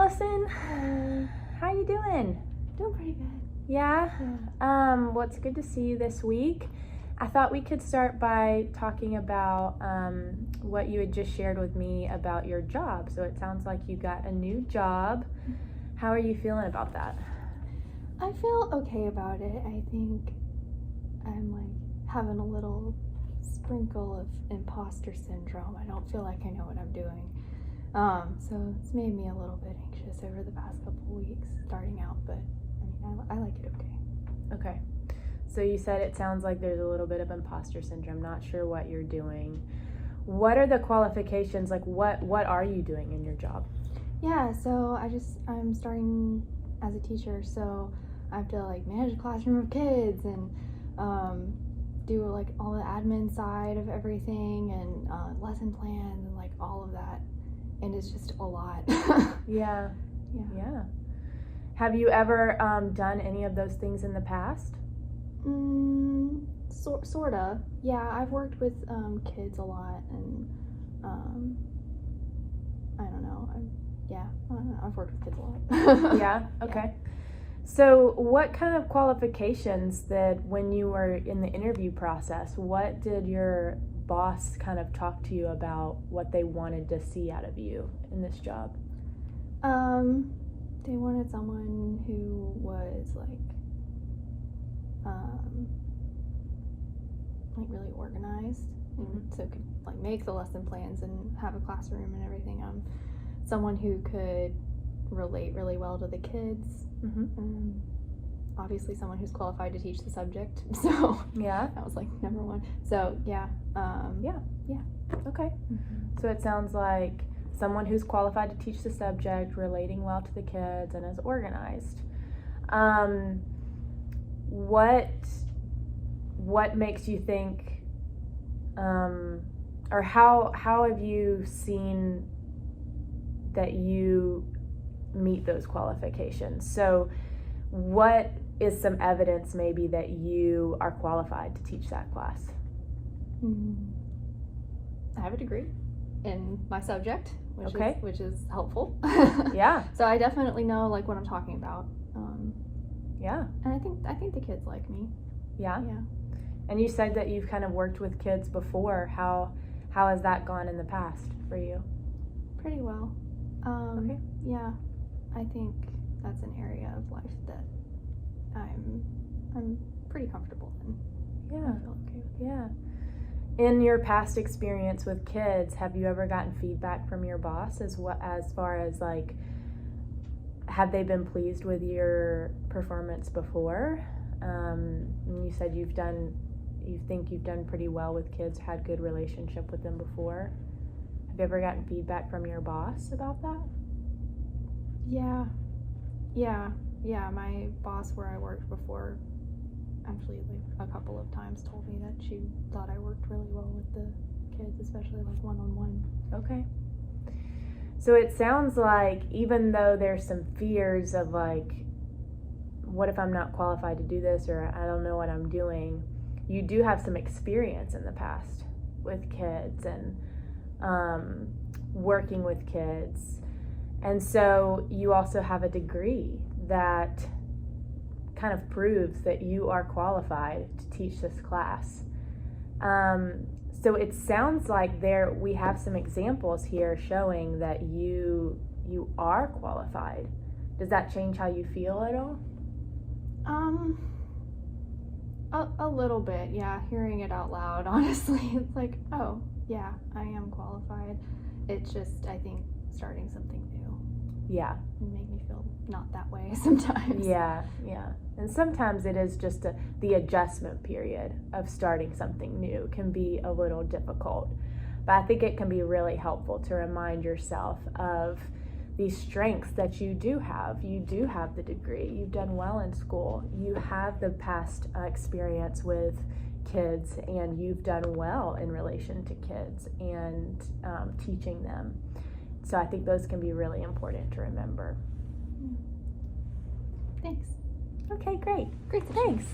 Allison. How you doing? Doing pretty good. Yeah? Well, it's good to see you this week. I thought we could start by talking about what you had just shared with me about your job. So it sounds like you got a new job. How are you feeling about that? I feel okay about it. I think I'm having a little sprinkle of imposter syndrome. I don't feel like I know what I'm doing. So it's made me a little bit anxious over the past couple weeks starting out, but I like it okay. Okay. So you said it sounds like there's a little bit of imposter syndrome, not sure what you're doing. What are the qualifications? What are you doing in your job? Yeah, so I'm starting as a teacher, so I have to manage a classroom of kids and do all the admin side of everything and lesson plans and all of that, and it's just a lot. Yeah. Have you ever done any of those things in the past? Sorta. Yeah, I've worked with kids a lot, and I don't know. I've worked with kids a lot. Yeah. Okay. So what kind of qualifications that when you were in the interview process, what did your boss kind of talk to you about what they wanted to see out of you in this job? They wanted someone who was really organized, and so could make the lesson plans and have a classroom and everything. Someone who could relate really well to the kids. Obviously someone who's qualified to teach the subject, so yeah, that was number one. So yeah. Okay. So it sounds like someone who's qualified to teach the subject, relating well to the kids, and is organized. What makes you think, or how have you seen that you meet those qualifications? So what is some evidence maybe that you are qualified to teach that class? I have a degree in my subject, which is helpful. Yeah. So I definitely know what I'm talking about. Yeah. And I think the kids like me. Yeah. Yeah. And you said that you've kind of worked with kids before. How has that gone in the past for you? Pretty well. Okay. Yeah. I think that's an area of life that I'm pretty comfortable in. Yeah. I feel okay with it. Yeah. In your past experience with kids, have you ever gotten feedback from your boss as far as have they been pleased with your performance before? You said you think you've done pretty well with kids, had good relationship with them before. Have you ever gotten feedback from your boss about that? Yeah. My boss where I worked before actually a couple of times told me that she thought I worked really well with the kids, especially one-on-one. Okay. So it sounds like even though there's some fears of what if I'm not qualified to do this, or I don't know what I'm doing, you do have some experience in the past with kids and working with kids. And so you also have a degree that kind of proves that you are qualified to teach this class. So it sounds like we have some examples here showing that you are qualified. Does that change how you feel at all? A little bit, yeah. Hearing it out loud, honestly, it's oh, yeah, I am qualified. It's just, I think, starting something new. Yeah. It made me feel not that way sometimes. Yeah. And sometimes it is just the adjustment period of starting something new can be a little difficult. But I think it can be really helpful to remind yourself of these strengths that you do have. You do have the degree. You've done well in school. You have the past experience with kids, and you've done well in relation to kids and teaching them. So I think those can be really important to remember. Thanks. Okay, great. Great. Thanks.